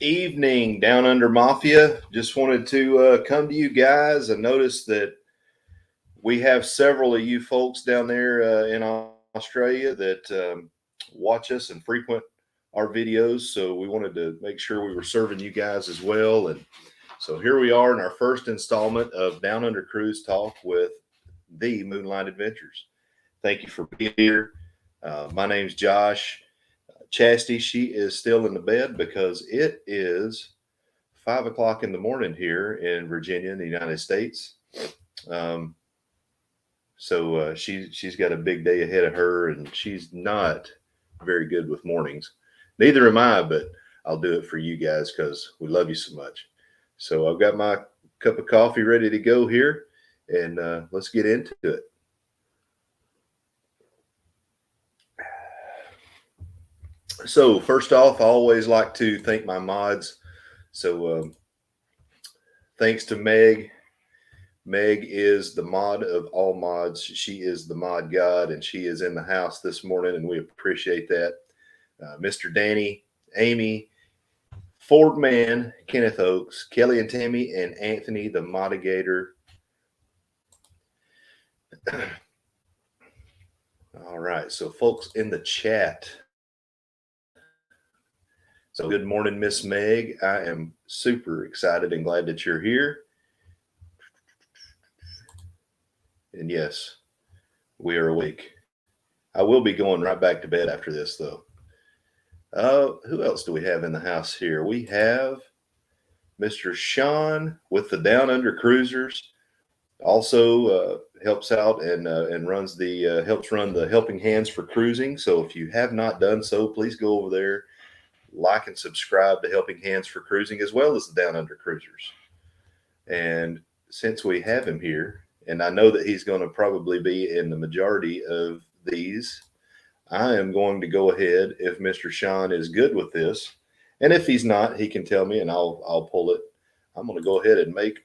evening, Down Under Mafia. Just wanted to come to you guys. I noticed that we have several of you folks down there in Australia that watch us and frequent our videos. So we wanted to make sure we were serving you guys as well. And so here we are in our first installment of Down Under Cruise Talk with the Moonlight Adventures. Thank you for being here. My name's Josh. Chastity, she is still in the bed because it is 5 o'clock in the morning here in Virginia in the United States. So she's got a big day ahead of her, and she's not very good with mornings. Neither am I, but I'll do it for you guys because we love you so much. So I've got my cup of coffee ready to go here, and let's get into it. So first off, I always like to thank my mods. So thanks to Meg. Meg is the mod of all mods. She is the mod god, and she is in the house this morning, and we appreciate that. Mr. Danny, Amy, Ford Man, Kenneth Oakes, Kelly and Tammy, and Anthony, the modigator. All right, so folks in the chat. So good morning, Miss Meg. I am super excited and glad that you're here. And yes, we are awake. I will be going right back to bed after this, though. Who else do we have in the house here? We have Mr. Sean with the Down Under Cruisers. Also helps out and runs the helps run the Helping Hands for Cruising. So if you have not done so, please go over there, like and subscribe to Helping Hands for Cruising, as well as the Down Under Cruisers. And since we have him here, and I know that he's going to probably be in the majority of these, I am going to go ahead, if Mr. Sean is good with this, and if he's not, he can tell me and I'll pull it. I'm going to go ahead and make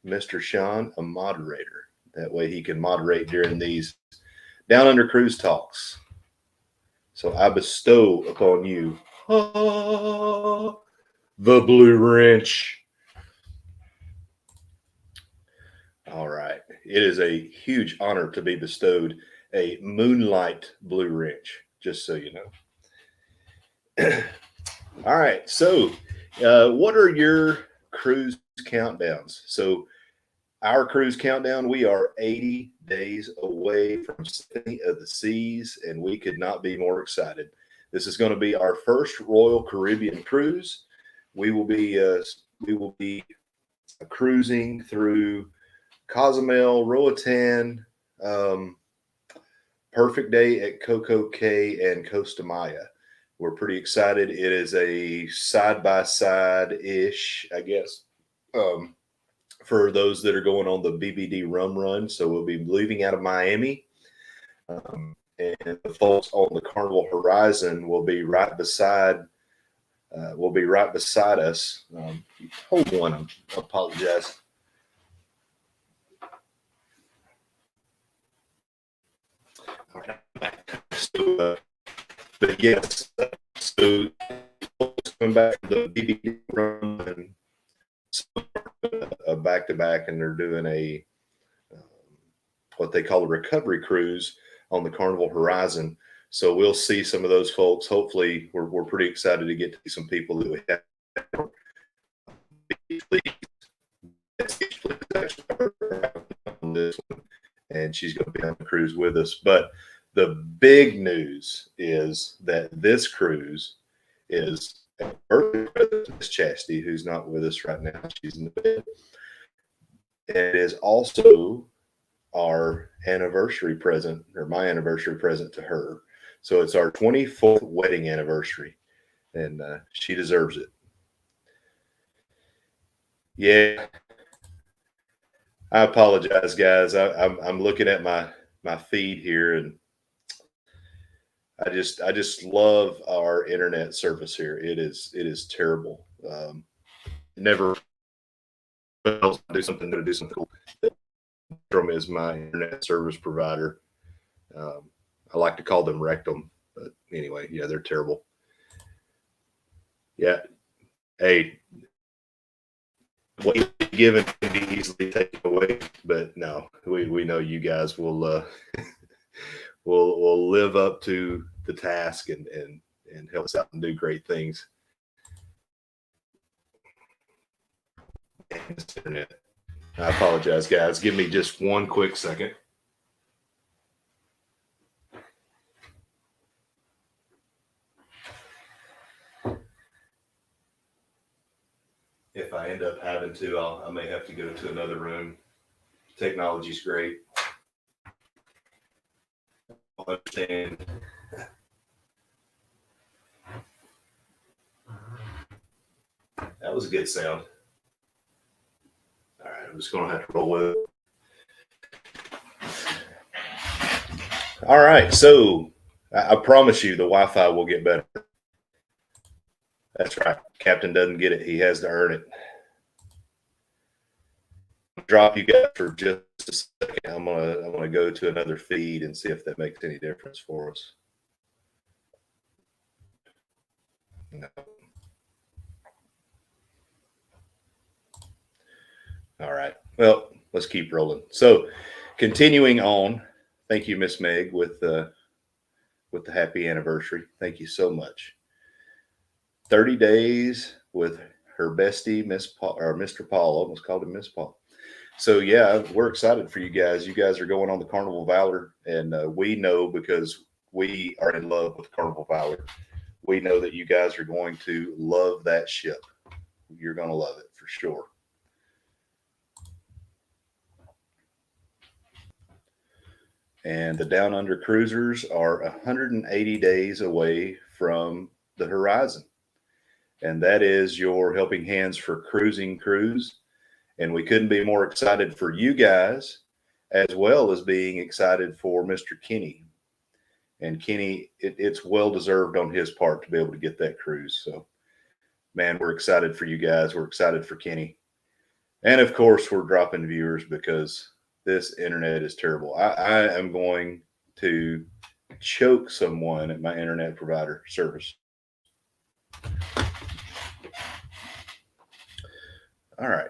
Mr. Sean a moderator. That way he can moderate during these Down Under Cruise Talks. So I bestow upon you the blue wrench. All right. It is a huge honor to be bestowed a Moonlight blue wrench, just so you know. All right. So what are your cruise countdowns? So our cruise countdown, we are 80 days away from Symphony of the Seas, and we could not be more excited. This is going to be our first Royal Caribbean cruise. We will be cruising through Cozumel, Roatan, Perfect Day at Coco Cay, and Costa Maya. We're pretty excited. It is a side-by-side-ish, I guess, for those that are going on the BBD rum run. So we'll be leaving out of Miami. And the folks on the Carnival Horizon will be right beside us. Hold on, I apologize. All right. So, but yes, so coming back to the BBD run and a back-to-back, and they're doing a what they call a recovery cruise on the Carnival Horizon. So we'll see some of those folks. Hopefully, we're pretty excited to get to see some people that we have. On this one, and she's going to be on the cruise with us. But the big news is that this cruise is a birthday present to Miss Chastity, who's not with us right now. She's in the bed. And it is also our anniversary present, or my anniversary present to her. So it's our 24th wedding anniversary, and she deserves it. Yeah. I apologize, guys. I'm looking at my feed here, and I just love our internet service here. It is terrible. Never do something cool. Spectrum is my internet service provider. I like to call them Rectum, but anyway, yeah, they're terrible. Yeah, Hey, what you've given can be easily taken away, but no, we know you guys will will live up to the task and help us out and do great things. Internet. I apologize, guys. Give me just one quick second. If I end up having to, I may have to go to another room. Technology's great. I understand. That was a good sound. All right, I'm just going to have to roll with it. All right, so I promise you the Wi-Fi will get better. That's right. Captain doesn't get it. He has to earn it. Drop you guys for just a second. I'm gonna go to another feed and see if that makes any difference for us. No. All right. Well, let's keep rolling. So, continuing on. Thank you, Miss Meg, with the happy anniversary. Thank you so much. 30 days with her bestie, Miss Paul, or Mr. Paul. Almost called him Miss Paul. So yeah, we're excited for you guys. You guys are going on the Carnival Valor, and we know because we are in love with Carnival Valor. We know that you guys are going to love that ship. You're going to love it for sure. And the Downunder cruisers are 180 days away from the horizon. And that is your helping hands for cruising cruise. And we couldn't be more excited for you guys, as well as being excited for Mr. Kenny. And Kenny, it's well deserved on his part to be able to get that cruise. So, man, we're excited for you guys. We're excited for Kenny. And of course, we're dropping viewers because this internet is terrible. I am going to choke someone at my internet provider service. All right.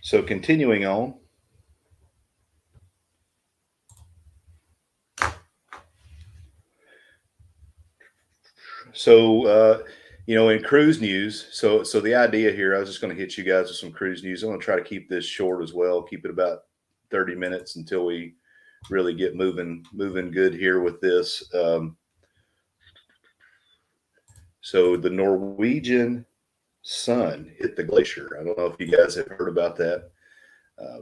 So continuing on. So, in cruise news, so the idea here, I was just going to hit you guys with some cruise news. I'm going to try to keep this short as well, keep it about 30 minutes until we really get moving good here with this. So the Norwegian sun hit the Glacier. I don't know if you guys have heard about that,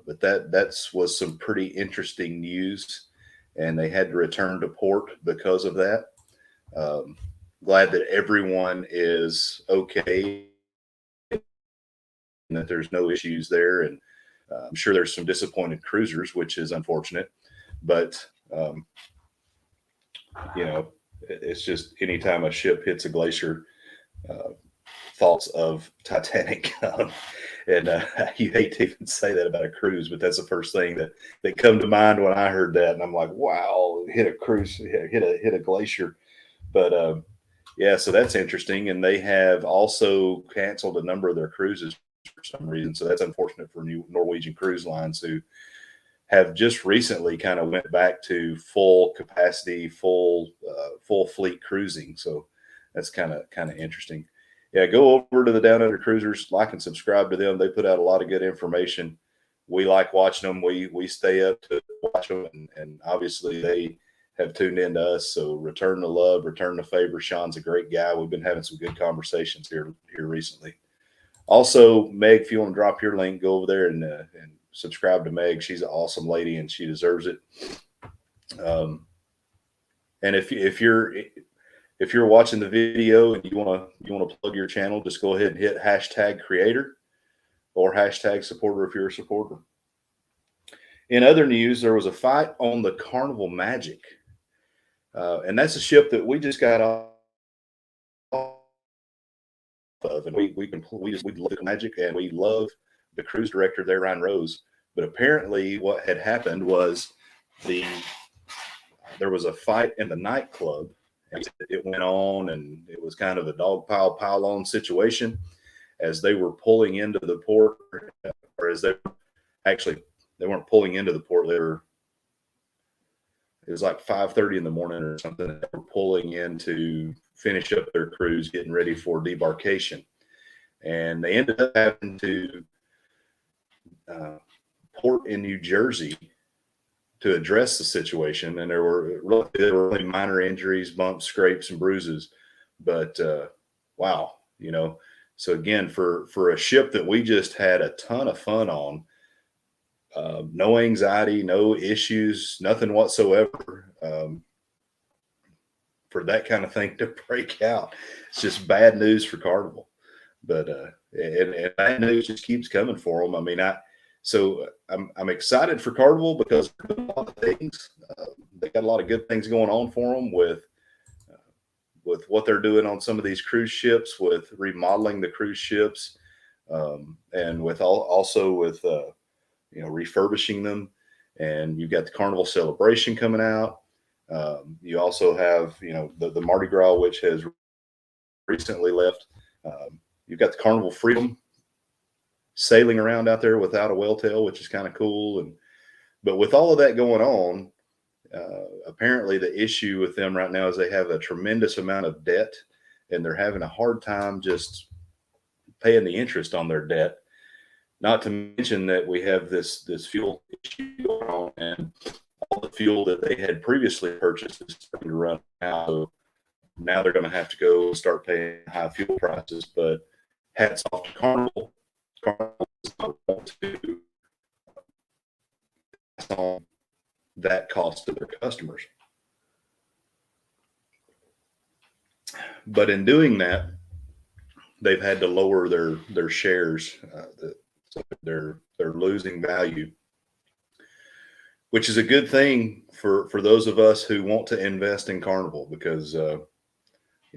but that was some pretty interesting news, and they had to return to port because of that. Glad that everyone is okay and that there's no issues there. And I'm sure there's some disappointed cruisers, which is unfortunate. But, it's just anytime a ship hits a glacier, thoughts of Titanic. And you hate to even say that about a cruise, but that's the first thing that come to mind when I heard that. And I'm like, wow, hit a cruise, hit a glacier. But yeah, so that's interesting. And they have also canceled a number of their cruises for some reason. So that's unfortunate for new Norwegian cruise lines who have just recently kind of went back to full capacity, full fleet cruising. So that's kind of interesting. Yeah, go over to the Downunder Cruisers, like and subscribe to them. They put out a lot of good information. We like watching them. We stay up to watch them, and obviously they have tuned into us. So return the love, return the favor. Sean's a great guy. We've been having some good conversations here recently. Also, Meg, if you want to drop your link, go over there and subscribe to Meg. She's an awesome lady and she deserves it. And if you're watching the video and you want to plug your channel, just go ahead and hit #creator or #supporter if you're a supporter. In other news, there was a fight on the Carnival Magic. And that's a ship that we just got off of, and we love Magic, and we love the cruise director there, Ryan Rose. But apparently, what had happened was there was a fight in the nightclub, It went on, and it was kind of a dog pile on situation as they were pulling into the port, or as they weren't pulling into the port. It was like 5:30 in the morning or something. They were pulling in to finish up their cruise, getting ready for debarkation. And they ended up having to port in New Jersey to address the situation. And there were really minor injuries, bumps, scrapes, and bruises. But wow, so again, for a ship that we just had a ton of fun on, no anxiety, no issues, nothing whatsoever. For that kind of thing to break out, it's just bad news for Carnival. But and bad news just keeps coming for them. I mean, I'm excited for Carnival because a lot of things. They got a lot of good things going on for them with what they're doing on some of these cruise ships, with remodeling the cruise ships, and also with refurbishing them. And you've got the Carnival Celebration coming out. You also have the Mardi Gras, which has recently left. You've got the Carnival Freedom sailing around out there without a welltail, which is kind of cool. But with all of that going on, apparently the issue with them right now is they have a tremendous amount of debt, and they're having a hard time just paying the interest on their debt. Not to mention that we have this fuel issue going on, and all the fuel that they had previously purchased is starting to run out. So now they're going to have to go and start paying high fuel prices. But hats off to Carnival. Carnival is not going to pass on that cost to their customers. But in doing that, they've had to lower their shares. So they're losing value, which is a good thing for those of us who want to invest in Carnival, because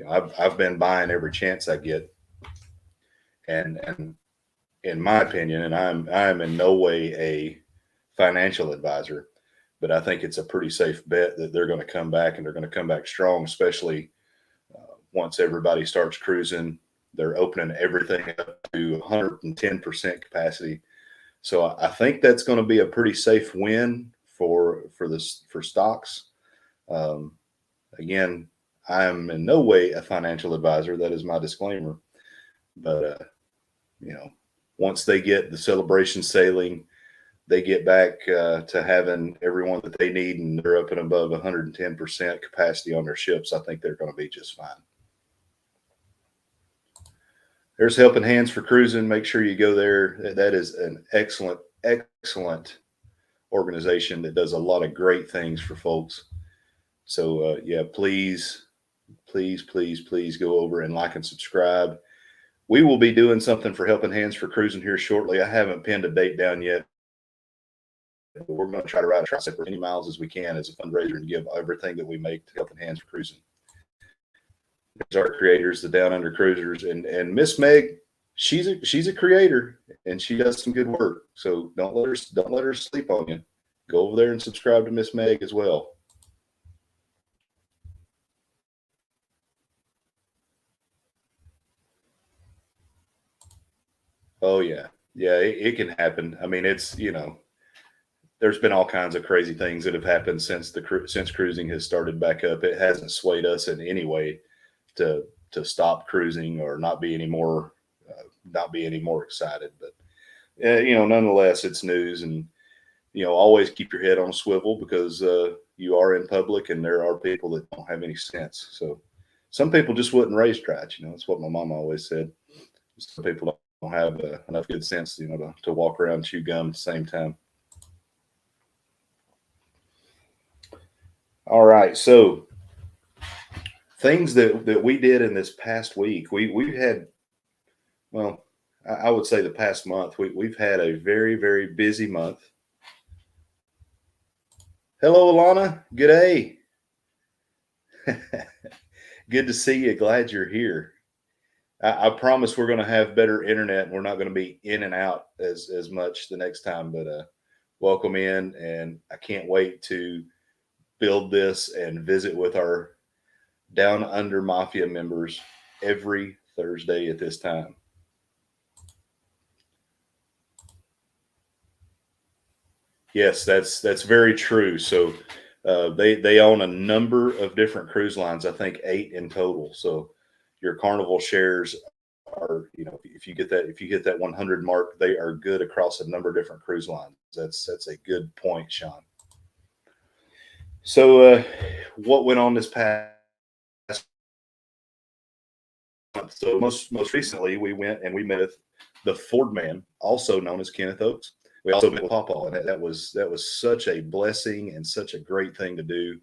I've been buying every chance I get, and in my opinion, and I'm in no way a financial advisor, but I think it's a pretty safe bet that they're going to come back, and they're going to come back strong, especially once everybody starts cruising. They're opening everything up to 110% capacity. So I think that's going to be a pretty safe win for stocks. Again, I am in no way a financial advisor. That is my disclaimer. But once they get the celebration sailing, they get back to having everyone that they need, and they're up and above 110% capacity on their ships, I think they're going to be just fine. There's Helping Hands for Cruising. Make sure you go there. That is an excellent organization that does a lot of great things for folks. So please go over and like and subscribe. We will be doing something for Helping Hands for Cruising here shortly. I haven't pinned a date down yet, but we're going to try to ride a tricep for as many miles as we can as a fundraiser and give everything that we make to Helping Hands for Cruising. There's our creators, the Downunder Cruisers, and Miss Meg. She's a creator, and she does some good work. So don't let her sleep on you. Go over there and subscribe to Miss Meg as well. Oh yeah, it can happen. I mean, it's there's been all kinds of crazy things that have happened since cruising has started back up. It hasn't swayed us in any way to stop cruising or not be any more excited. But nonetheless, it's news, and always keep your head on a swivel, because you are in public, and there are people that don't have any sense. So some people just wouldn't raise trach. That's what my mom always said. Some people don't have enough good sense, to walk around and chew gum at the same time. All right, so things that we did in this past week. We've had, well, I would say the past month, we've had a very, very busy month. Hello, Alana. Good day. Good to see you. Glad you're here. I promise we're going to have better internet, and we're not going to be in and out as much the next time. But welcome in, and I can't wait to build this and visit with our Downunder Mafia members every Thursday at this time. Yes, that's very true. So they own a number of different cruise lines. I think 8 in total. So your Carnival shares are, if you get that 100 mark, they are good across a number of different cruise lines. That's a good point, Sean. So what went on this past month? So most recently we went and we met with the Ford Man, also known as Kenneth Oakes. We also met with Pawpaw, and that was such a blessing and such a great thing to do.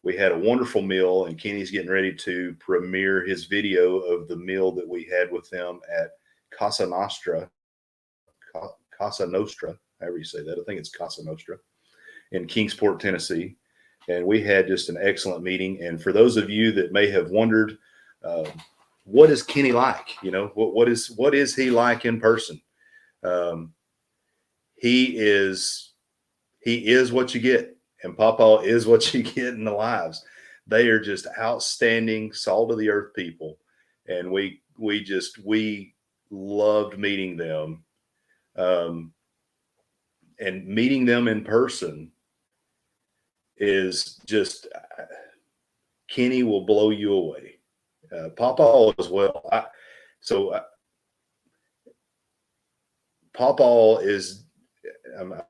We had a wonderful meal, and Kenny's getting ready to premiere his video of the meal that we had with them at Casa Nostra, however you say that. I think it's Casa Nostra in Kingsport, Tennessee. And we had just an excellent meeting. And for those of you that may have wondered, what is Kenny like? What is he like in person? He is what you get, and Pawpaw is what you get in the lives. They are just outstanding, salt of the earth people, and we loved meeting them, and meeting them in person is just, Kenny will blow you away. Pawpaw as well. Pawpaw is.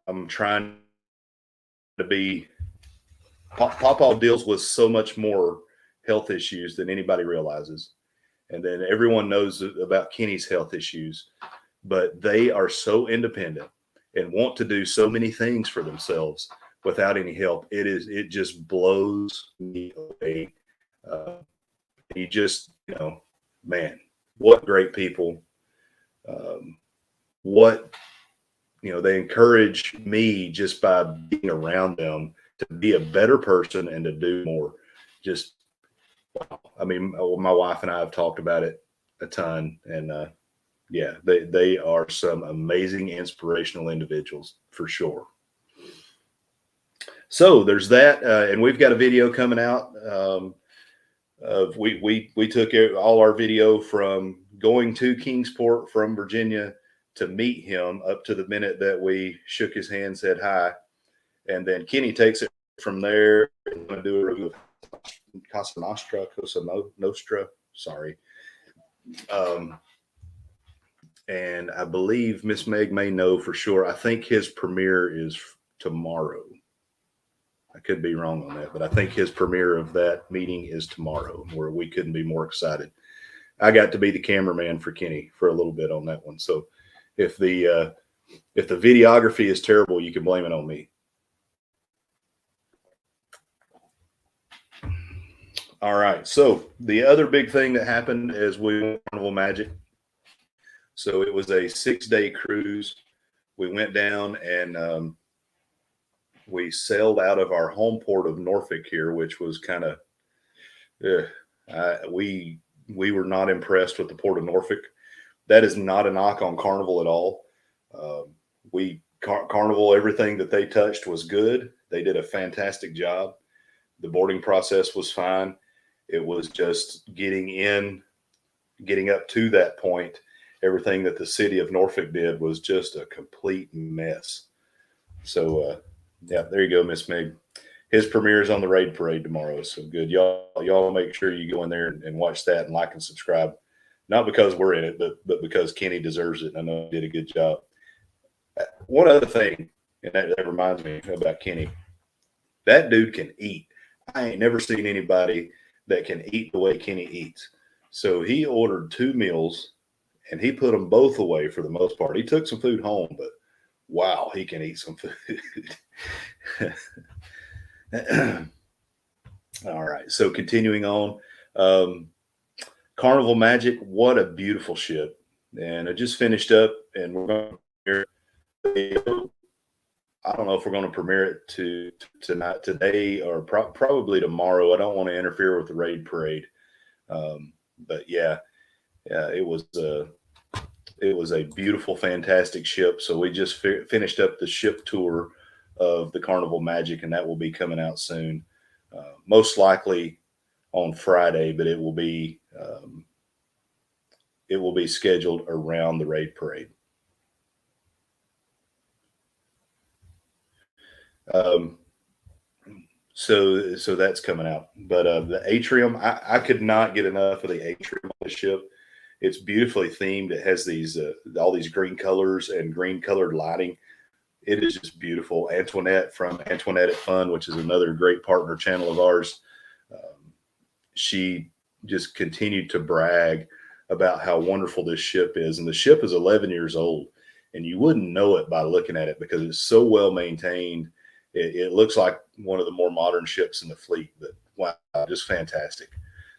I'm trying to be. Pawpaw deals with so much more health issues than anybody realizes, and then everyone knows about Kenny's health issues, but they are so independent and want to do so many things for themselves without any help. It just blows me away. You just, man, what great people. They encourage me just by being around them to be a better person and to do more. Just, wow. I mean, my wife and I have talked about it a ton, and yeah, they are some amazing, inspirational individuals for sure. So there's that, and we've got a video coming out. We took all our video from going to Kingsport from Virginia to meet him up to the minute that we shook his hand, said hi, and then Kenny takes it from there and going to do a review of Casa Nostra. Sorry. And I believe Miss Meg may know for sure. I think his premiere is tomorrow. I could be wrong on that, but I think his premiere of that meeting is tomorrow, where we couldn't be more excited. I got to be the cameraman for Kenny for a little bit on that one. So if the videography is terrible, you can blame it on me. All right. So the other big thing that happened is we went to Carnival Magic. So it was a 6-day cruise. We went down and we sailed out of our home port of Norfolk here, which was kind of, we were not impressed with the port of Norfolk. That is not a knock on Carnival at all. Carnival, everything that they touched was good. They did a fantastic job. The boarding process was fine. It was just getting up to that point. Everything that the city of Norfolk did was just a complete mess. So, yeah, there you go, Miss Meg. His premiere is on the Raid Parade tomorrow. So good. Y'all make sure you go in there and watch that and like and subscribe. Not because we're in it, but because Kenny deserves it. I know he did a good job. One other thing, and that reminds me about Kenny. That dude can eat. I ain't never seen anybody that can eat the way Kenny eats. So he ordered 2 meals, and he put them both away for the most part. He took some food home, but wow, he can eat some food. All right. So continuing on, Carnival Magic, what a beautiful ship. And I just finished up, and we're going to premiere. I don't know if we're going to premiere it tonight, today, or probably tomorrow. I don't want to interfere with the Raid Parade. But yeah, it was a beautiful, fantastic ship. So we just finished up the ship tour of the Carnival Magic, and that will be coming out soon. Most likely on Friday, but it will be scheduled around the raid parade. So that's coming out. But the atrium, I could not get enough of the atrium on the ship. It's beautifully themed. It has these all these green colors and green colored lighting. It is just beautiful. Antoinette from Antoinette at Fun, which is another great partner channel of ours, she just continued to brag about how wonderful this ship is. And the ship is 11 years old, and you wouldn't know it by looking at it because it's so well maintained. It looks like one of the more modern ships in the fleet, but wow, just fantastic.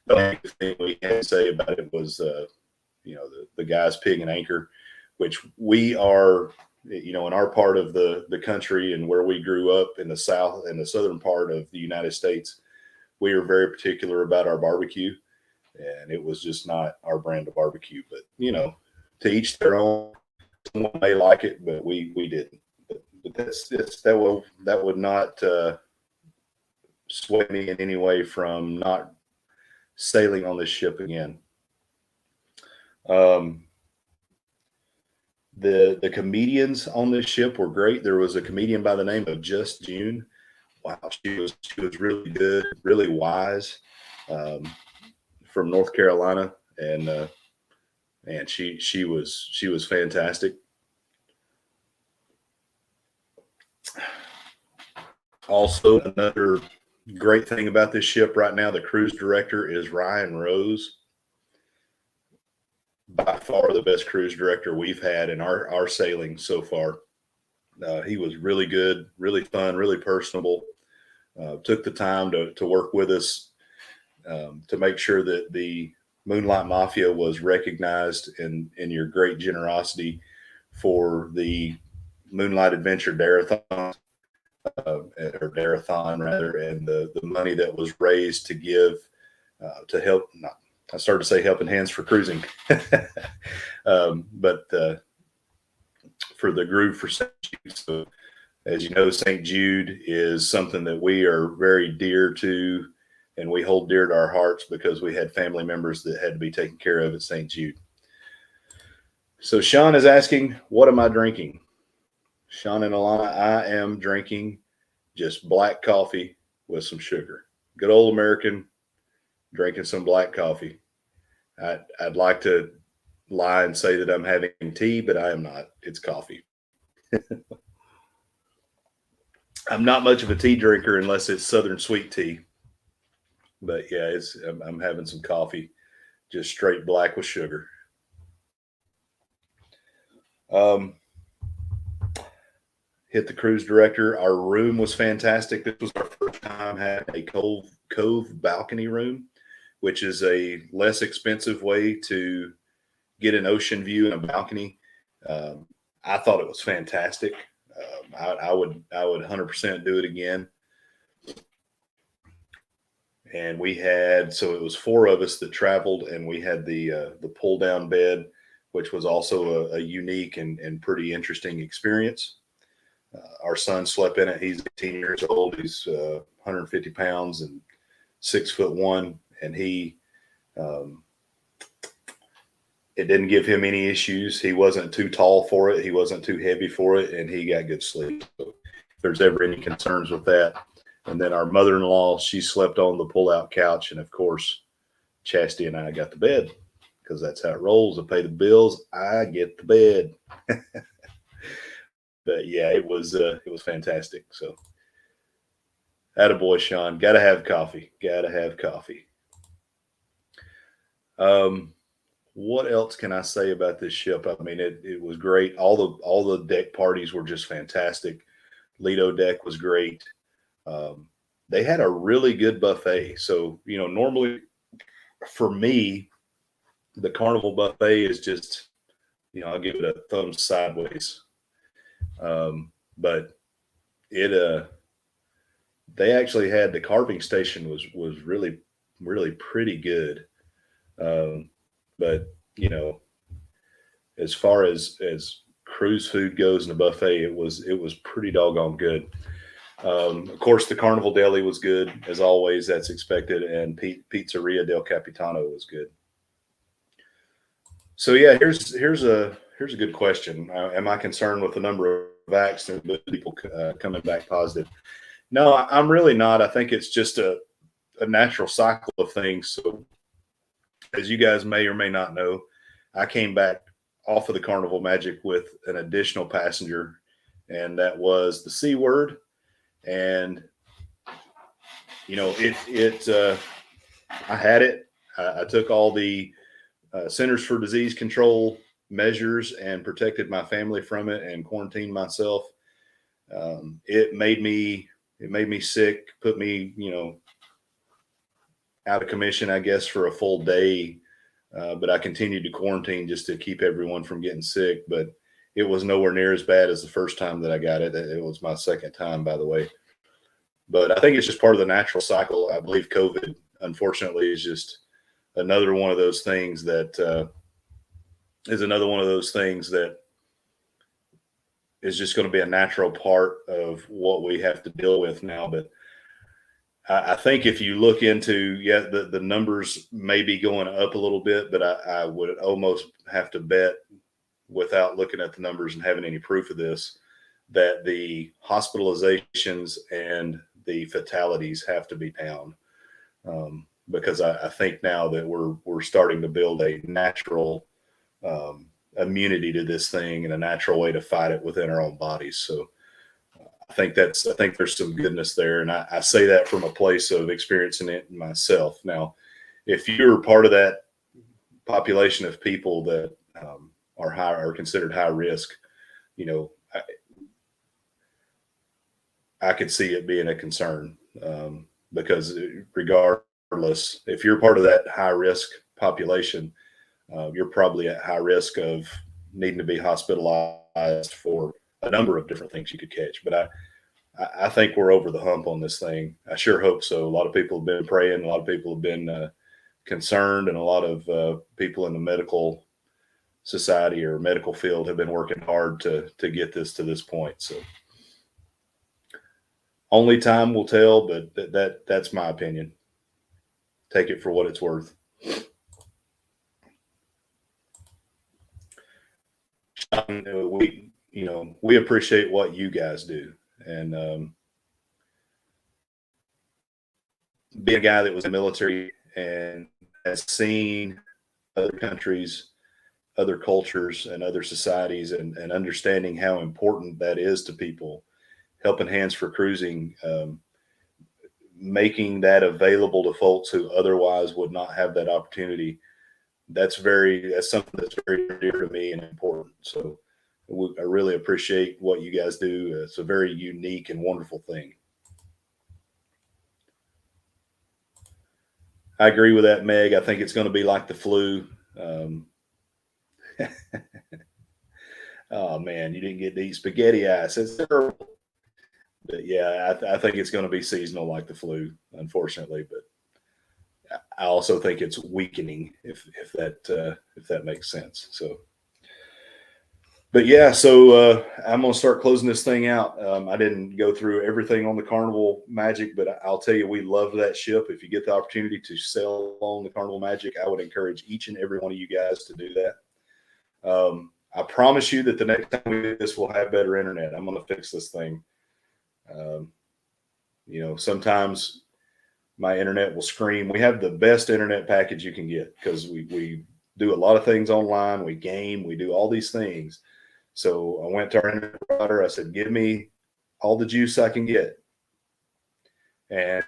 The only thing we had to say about it was, the guy's pig and anchor, which we are, in our part of the country and where we grew up in the south and the southern part of the United States, we are very particular about our barbecue, and it was just not our brand of barbecue. But to each their own. Someone may like it, but we didn't. But that would not sway me in any way from not sailing on this ship again. The comedians on this ship were great. There was a comedian by the name of Just June. Wow, she was really good, really wise, from North Carolina, and she was fantastic. Also, another great thing about this ship right now, the cruise director is Ryan Rose. By far the best cruise director we've had in our sailing so far. He was really good, really fun, really personable. Took the time to work with us to make sure that the Moonlight Mafia was recognized in your great generosity for the Moonlight Adventure Darathon, or Darathon rather, and the money that was raised to give to help. I started to say helping hands for cruising, but for the group for St. Jude. So, as you know, St. Jude is something that we are very dear to, and we hold dear to our hearts because we had family members that had to be taken care of at St. Jude. So Sean is asking, what am I drinking? Sean and Alana, I am drinking just black coffee with some sugar. Good old American, drinking some black coffee. I'd like to lie and say that I'm having tea, but I am not. It's coffee. I'm not much of a tea drinker unless it's Southern sweet tea. But yeah, I'm having some coffee, just straight black with sugar. Hit the cruise director. Our room was fantastic. This was our first time having a cove balcony room, which is a less expensive way to get an ocean view and a balcony. I thought it was fantastic. I would 100% do it again. And so it was 4 of us that traveled, and we had the pull down bed, which was also a unique and pretty interesting experience. Our son slept in it. He's 18 years old. He's 150 pounds and 6'1", and he it didn't give him any issues. He wasn't too tall for it. He wasn't too heavy for it, and he got good sleep. So if there's ever any concerns with that. And then our mother-in-law, she slept on the pull-out couch, and of course, Chastity and I got the bed because that's how it rolls. I pay the bills, I get the bed. But yeah, it was fantastic. So, attaboy, Sean. Got to have coffee. Got to have coffee. What else can I say about this ship? I mean, it was great. All the deck parties were just fantastic. Lido deck was great. They had a really good buffet. So, normally for me, the Carnival buffet is just, I'll give it a thumbs sideways. But they actually had the carving station was really, really pretty good. But as far as cruise food goes in the buffet, it was pretty doggone good. Of course, the Carnival Deli was good as always. That's expected, and Pizzeria del Capitano was good. So yeah, here's a good question. Am I concerned with the number of vaccinated people coming back positive? No, I'm really not. I think it's just a natural cycle of things. So, as you guys may or may not know, I came back off of the Carnival Magic with an additional passenger, and that was the C word. And you know, I had it. I took all the Centers for Disease Control measures and protected my family from it and quarantined myself. It made me sick, put me, out of commission, I guess, for a full day. But I continued to quarantine just to keep everyone from getting sick. But it was nowhere near as bad as the first time that I got it. It was my second time, by the way. But I think it's just part of the natural cycle. I believe COVID, unfortunately, is just another one of those things that is just going to be a natural part of what we have to deal with now. But I think if you look into, the numbers may be going up a little bit, but I would almost have to bet, without looking at the numbers and having any proof of this, that the hospitalizations and the fatalities have to be down. Because I think now that we're starting to build a natural immunity to this thing and a natural way to fight it within our own bodies. So I think there's some goodness there, and I say that from a place of experiencing it myself. Now, if you're part of that population of people that are considered high risk, I could see it being a concern, because regardless, if you're part of that high risk population, you're probably at high risk of needing to be hospitalized for a number of different things you could catch. But I think we're over the hump on this thing. I sure hope so. A lot of people have been praying. A lot of people have been concerned, and a lot of people in the medical society or medical field have been working hard to get this to this point. So only time will tell, but that's my opinion. Take it for what it's worth. We appreciate what you guys do, and being a guy that was in the military and has seen other countries, other cultures, and other societies, and understanding how important that is to people, helping Hands for Cruising, making that available to folks who otherwise would not have that opportunity. That's something that's very dear to me and important. So I really appreciate what you guys do. It's a very unique and wonderful thing. I agree with that, Meg. I think it's going to be like the flu. Oh man, you didn't get to eat spaghetti ice. It's terrible. But yeah, I think it's going to be seasonal like the flu, unfortunately. But I also think it's weakening, if that makes sense. So, but yeah, so I'm going to start closing this thing out. I didn't go through everything on the Carnival Magic, but I'll tell you, we love that ship. If you get the opportunity to sail on the Carnival Magic, I would encourage each and every one of you guys to do that. I promise you that the next time we do this, we'll have better internet. I'm going to fix this thing. Sometimes my internet will scream. We have the best internet package you can get because we do a lot of things online. We game, we do all these things. So I went to our internet provider. I said, give me all the juice I can get. And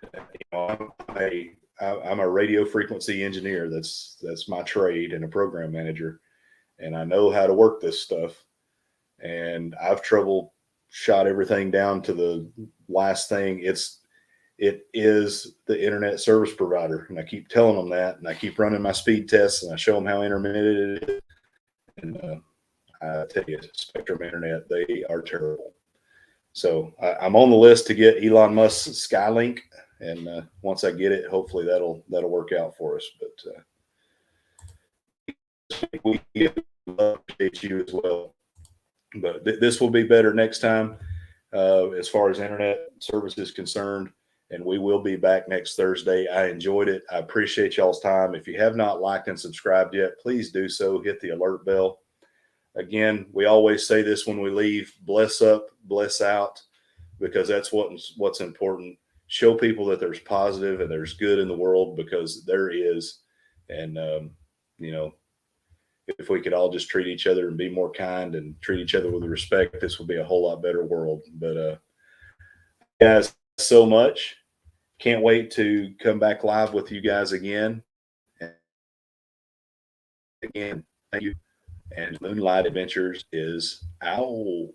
I'm a radio frequency engineer. That's my trade, and a program manager. And I know how to work this stuff. And I've troubleshot everything down to the last thing. It is the internet service provider, and I keep telling them that, and I keep running my speed tests, and I show them how intermittent it is. And I tell you, Spectrum Internet, they are terrible. So I'm on the list to get Elon Musk's Skylink, and once I get it, hopefully that'll work out for us. But we appreciate you as well. But this will be better next time. as far as internet service is concerned. And we will be back next Thursday. I enjoyed it. I appreciate y'all's time. If you have not liked and subscribed yet, please do so. Hit the alert bell. Again, we always say this when we leave: bless up, bless out, because that's what's important. Show people that there's positive and there's good in the world, because there is. And, you know, if we could all just treat each other and be more kind and treat each other with respect, this would be a whole lot better world. But guys, so much. Can't wait to come back live with you guys again. And again, thank you. And Moonlight Adventures is out.